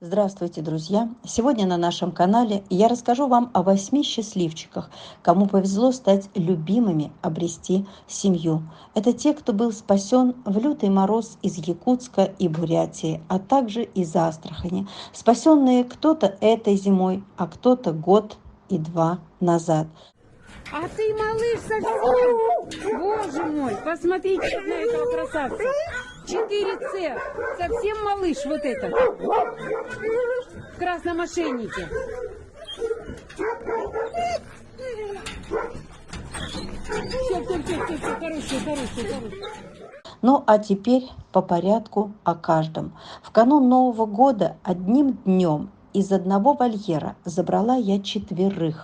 Здравствуйте, друзья! Сегодня на нашем канале я расскажу вам о 8 счастливчиках, кому повезло стать любимыми, обрести семью. Это те, кто был спасен в лютый мороз из Якутска и Бурятии, а также из Астрахани. Спасенные кто-то этой зимой, а кто-то год и два назад. А ты, малыш, совсем? Боже мой, посмотрите на этого красавца. 4С. Совсем малыш вот этот. В красном ошейнике. Все, хороший. Ну а теперь по порядку о каждом. В канун Нового года одним днем из одного вольера забрала я 4.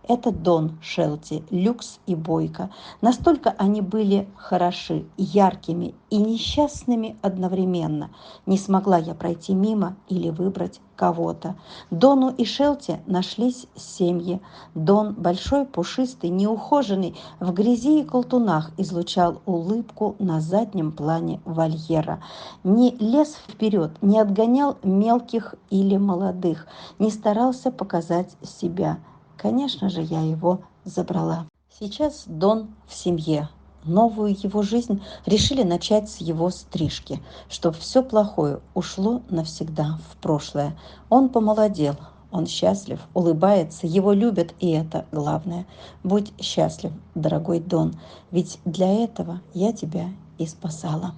Это Дон, Шелти, Люкс и Бойко. Настолько они были хороши, яркими и несчастными одновременно. Не смогла я пройти мимо или выбрать кого-то. Дону и Шелти нашлись семьи. Дон, большой, пушистый, неухоженный, в грязи и колтунах излучал улыбку на заднем плане вольера. Не лез вперед, не отгонял мелких или молодых, не старался показать себя. Конечно же, я его забрала. Сейчас Дон в семье. Новую его жизнь решили начать с его стрижки, чтобы все плохое ушло навсегда в прошлое. Он помолодел, он счастлив, улыбается, его любят, и это главное. Будь счастлив, дорогой Дон, ведь для этого я тебя и спасала.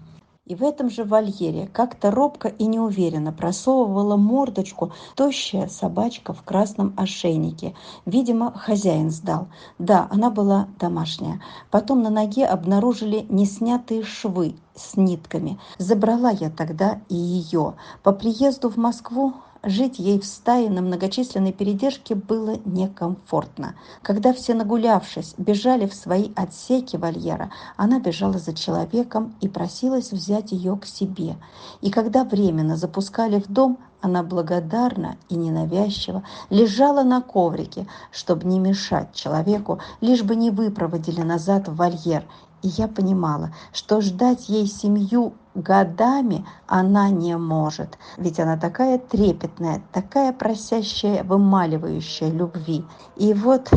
И в этом же вольере как-то робко и неуверенно просовывала мордочку тощая собачка в красном ошейнике. Видимо, хозяин сдал. Да, она была домашняя. Потом на ноге обнаружили неснятые швы с нитками. Забрала я тогда и ее. По приезду в Москву жить ей в стае на многочисленной передержке было некомфортно. Когда все, нагулявшись, бежали в свои отсеки вольера, она бежала за человеком и просилась взять ее к себе. И когда временно запускали в дом, она благодарно и ненавязчиво лежала на коврике, чтобы не мешать человеку, лишь бы не выпроводили назад в вольер. И я понимала, что ждать ей семью годами она не может, ведь она такая трепетная, такая просящая, вымаливающая любви. И вот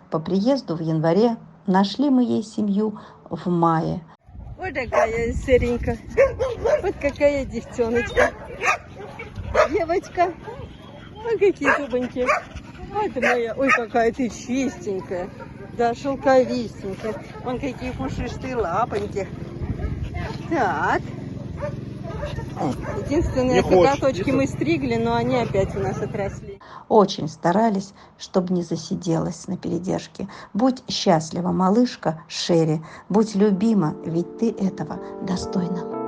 по приезду в январе нашли мы ей семью в мае. Вот такая серенькая. Вот какая девчоночка. Девочка. Ой, какие зубоньки. Вот моя. Ой, какая ты чистенькая. Да, шелковистенькая. Вон какие пушистые лапоньки. Так. Единственные коготочки мы стригли, но они опять у нас отросли. Очень старались, чтобы не засиделась на передержке. Будь счастлива, малышка Шерри, будь любима, ведь ты этого достойна.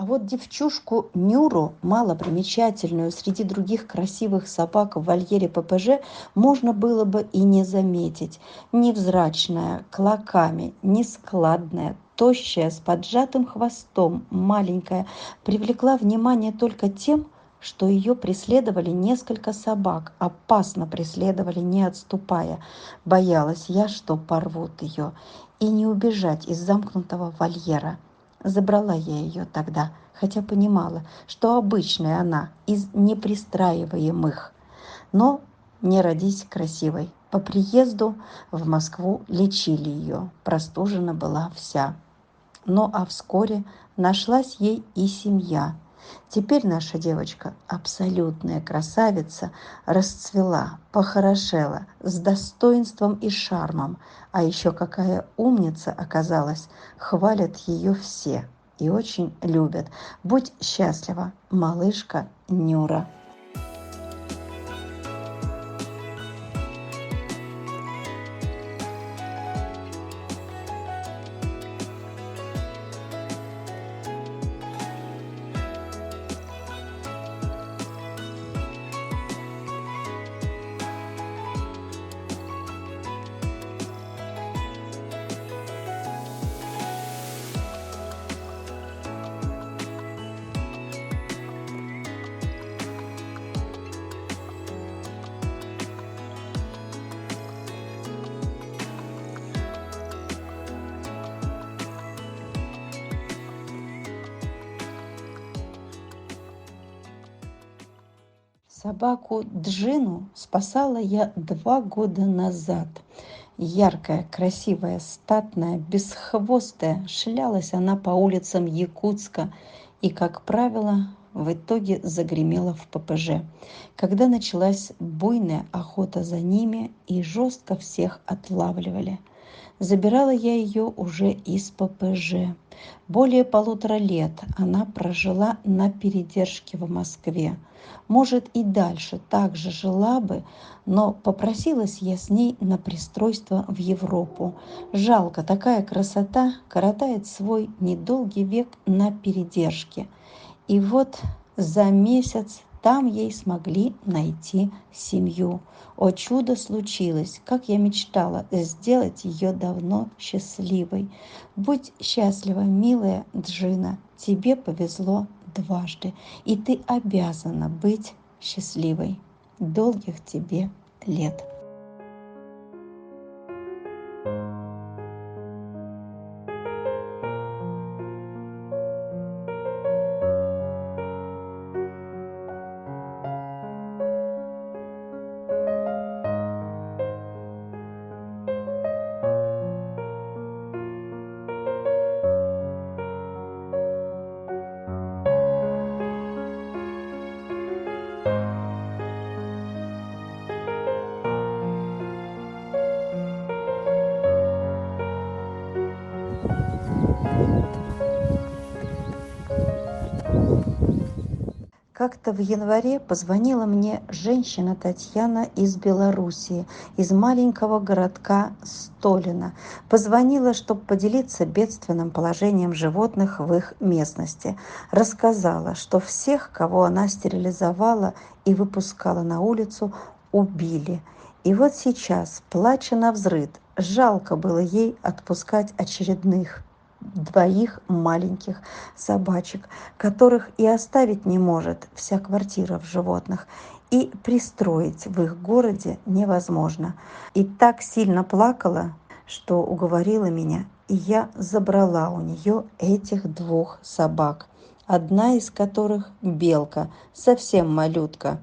А вот девчушку Нюру, малопримечательную среди других красивых собак в вольере ППЖ, можно было бы и не заметить. Невзрачная, клоками, нескладная, тощая, с поджатым хвостом, маленькая, привлекла внимание только тем, что ее преследовали несколько собак, опасно преследовали, не отступая. Боялась я, что порвут ее, и не убежать из замкнутого вольера. Забрала я ее тогда, хотя понимала, что обычная она, из непристраиваемых. Но не родись красивой. По приезду в Москву лечили ее, простужена была вся. Ну а вскоре нашлась ей и семья. Теперь наша девочка, абсолютная красавица, расцвела, похорошела, с достоинством и шармом. А еще какая умница оказалась, хвалят ее все и очень любят. Будь счастлива, малышка Нюра. Собаку Джину спасала я 2 года назад. Яркая, красивая, статная, бесхвостая, шлялась она по улицам Якутска и, как правило, в итоге загремела в ППЖ, когда началась буйная охота за ними и жестко всех отлавливали. Забирала я ее уже из ППЖ. Более 1,5 лет она прожила на передержке в Москве. Может, и дальше так же жила бы, но попросилась я с ней на пристройство в Европу. Жалко, такая красота коротает свой недолгий век на передержке. И вот за месяц там ей смогли найти семью. О, чудо случилось, как я мечтала сделать ее давно счастливой. Будь счастлива, милая Джина, тебе повезло дважды, и ты обязана быть счастливой. Долгих тебе лет. Как-то в январе позвонила мне женщина Татьяна из Белоруссии, из маленького городка Столино. Позвонила, чтобы поделиться бедственным положением животных в их местности. Рассказала, что всех, кого она стерилизовала и выпускала на улицу, убили. И вот сейчас, плача навзрыд, жалко было ей отпускать очередных 2 маленьких собачек, которых и оставить не может вся квартира в животных, и пристроить в их городе невозможно. И так сильно плакала, что уговорила меня, и я забрала у нее этих 2 собак, одна из которых белка, совсем малютка.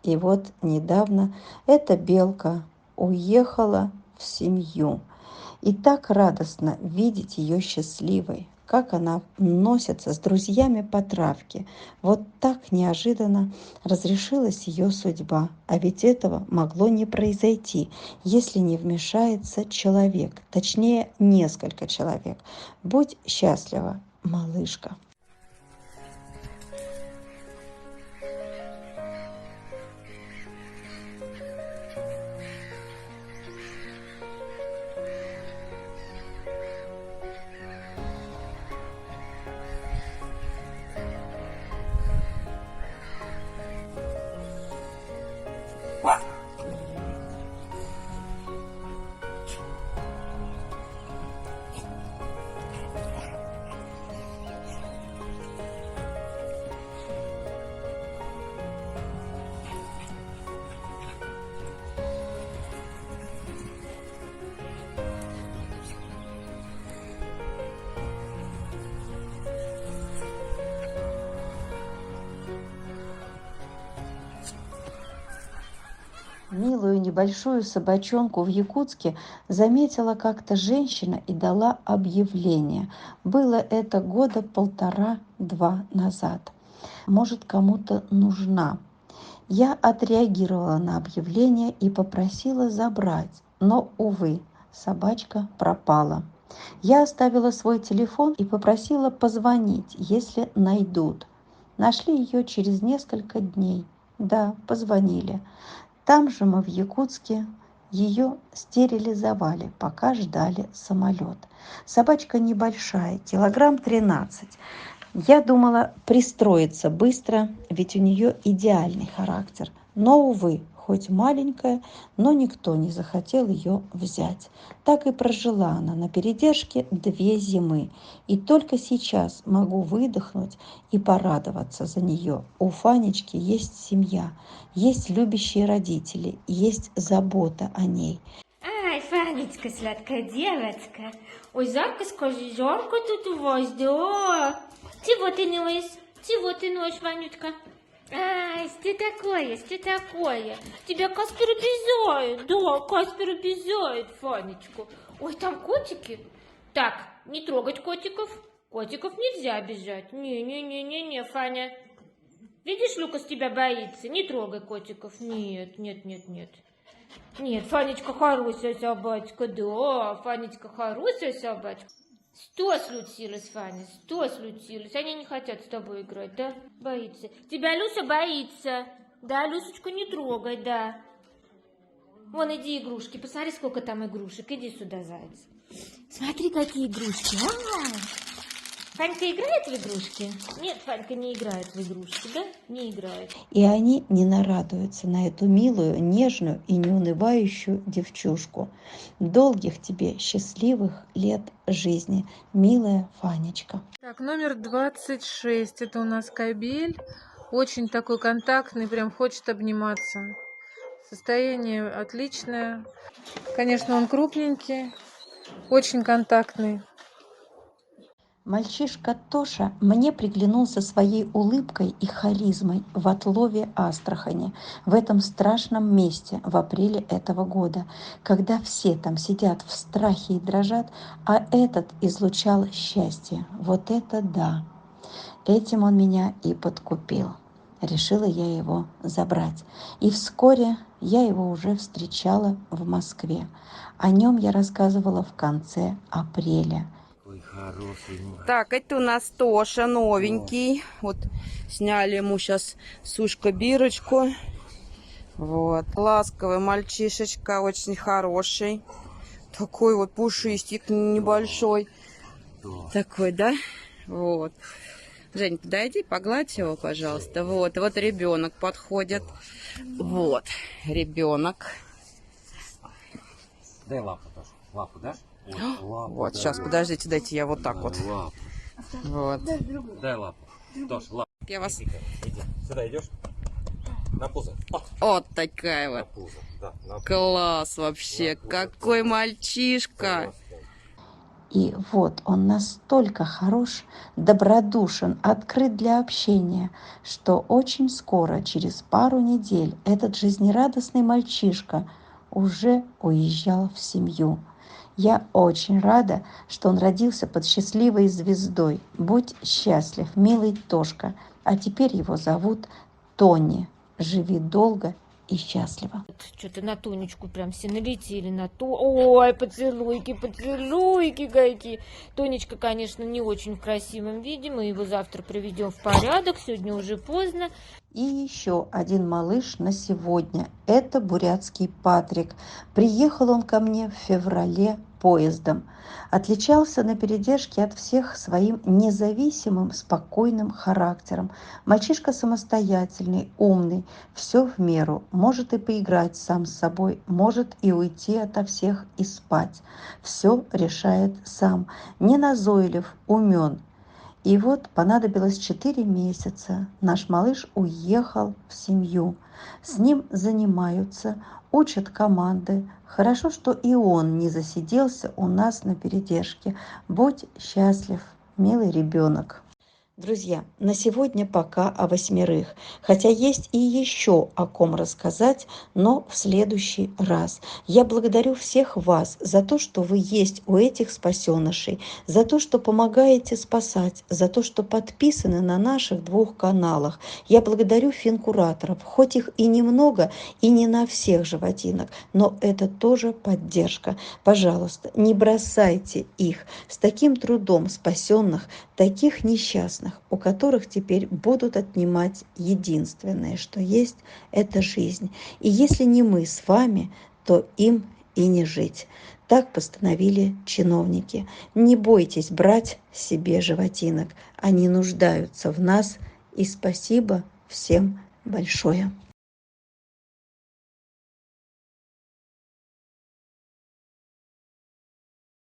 И вот недавно эта белка уехала в семью. И так радостно видеть ее счастливой, как она носится с друзьями по травке. Вот так неожиданно разрешилась ее судьба. А ведь этого могло не произойти, если не вмешается человек, точнее несколько человек. Будь счастлива, малышка. Милую небольшую собачонку в Якутске заметила как-то женщина и дала объявление. Было это 1,5-2 назад. Может, кому-то нужна. Я отреагировала на объявление и попросила забрать, но, увы, собачка пропала. Я оставила свой телефон и попросила позвонить, если найдут. Нашли ее через несколько дней. Да, позвонили. Там же мы в Якутске ее стерилизовали, пока ждали самолет. Собачка небольшая, 13 килограмм. Я думала пристроиться быстро, ведь у нее идеальный характер. Но, увы, хоть маленькая, но никто не захотел ее взять. Так и прожила она на передержке 2 зимы. И только сейчас могу выдохнуть и порадоваться за нее. У Фанечки есть семья, есть любящие родители, есть забота о ней. Ай, Фанечка, сладкая девочка. Ой, жарко, скажи, жарко тут у вас, да? Чего ты ноешь? Чего ты ноешь, Ванютка? Что такое, что такое? Тебя Каспер обижает. Да, Каспер обижает Фанечку. Ой, там котики. Так, не трогать котиков. Котиков нельзя обижать. Не, Фаня. Видишь, Лукас тебя боится. Не трогай котиков. Нет. Нет, Фанечка хорошая собачка. Да, Фанечка хорошая собачка. Что случилось, Фаня? Что случилось? Они не хотят с тобой играть, да? Боится. Тебя Люся боится. Да, Люсечку не трогай, да. Вон, иди игрушки. Посмотри, сколько там игрушек. Иди сюда, заяц. Смотри, какие игрушки. Фанька играет в игрушки? Нет, Фанька не играет в игрушки, да? Не играет. И они не нарадуются на эту милую, нежную и неунывающую девчушку. Долгих тебе счастливых лет жизни, милая Фанечка. Так, номер 26. Это у нас кобель. Очень такой контактный, прям хочет обниматься. Состояние отличное. Конечно, он крупненький, очень контактный. Мальчишка Тоша мне приглянулся своей улыбкой и харизмой в Отлове, Астрахани, в этом страшном месте в апреле этого года, когда все там сидят в страхе и дрожат, а этот излучал счастье. Вот это да! Этим он меня и подкупил. Решила я его забрать. И вскоре я его уже встречала в Москве. О нем я рассказывала в конце апреля. Так, это у нас Тоша, новенький. Вот сняли ему сейчас сушка-бирочку. Вот, ласковый мальчишечка, очень хороший. Такой вот пушистик небольшой. Такой, да? Вот. Жень, подойди, погладь его, пожалуйста. Вот ребенок подходит. Вот, ребенок. Дай лапу тоже. Лапу дашь? Вот, сейчас, подождите, дайте я вот так вот. Вот. Дай лапу. Тош, лапу. Я вас... Иди. Сюда идешь? На пузо. Вот такая На вот. пузо. Да, на пузо. Класс вообще. Какой мальчишка. И вот он настолько хорош, добродушен, открыт для общения, что очень скоро, через пару недель, этот жизнерадостный мальчишка уже уезжал в семью. Я очень рада, что он родился под счастливой звездой. Будь счастлив, милый Тошка. А теперь его зовут Тони. Живи долго и счастливо. Что-то на Тонечку прям все налетели на то. Ой, поцелуйки какие. Тонечка, конечно, не очень в красивом виде. Мы его завтра приведем в порядок. Сегодня уже поздно. И еще один малыш на сегодня. Это бурятский Патрик. Приехал он ко мне в феврале поездом. Отличался на передержке от всех своим независимым, спокойным характером. Мальчишка самостоятельный, умный, все в меру. Может и поиграть сам с собой, может и уйти ото всех и спать. Все решает сам. Не назойлив, умен. И вот понадобилось 4 месяца. Наш малыш уехал в семью. С ним занимаются, учат команды. Хорошо, что и он не засиделся у нас на передержке. Будь счастлив, милый ребенок. Друзья, на сегодня пока о 8. Хотя есть и еще о ком рассказать, но в следующий раз. Я благодарю всех вас за то, что вы есть у этих спасенышей, за то, что помогаете спасать, за то, что подписаны на наших 2 каналах. Я благодарю финкураторов, хоть их и немного, и не на всех животинок, но это тоже поддержка. Пожалуйста, не бросайте их. С таким трудом спасенных, таких несчастных, у которых теперь будут отнимать единственное, что есть, это жизнь. И если не мы с вами, то им и не жить. Так постановили чиновники. Не бойтесь брать себе животинок. Они нуждаются в нас. И спасибо всем большое.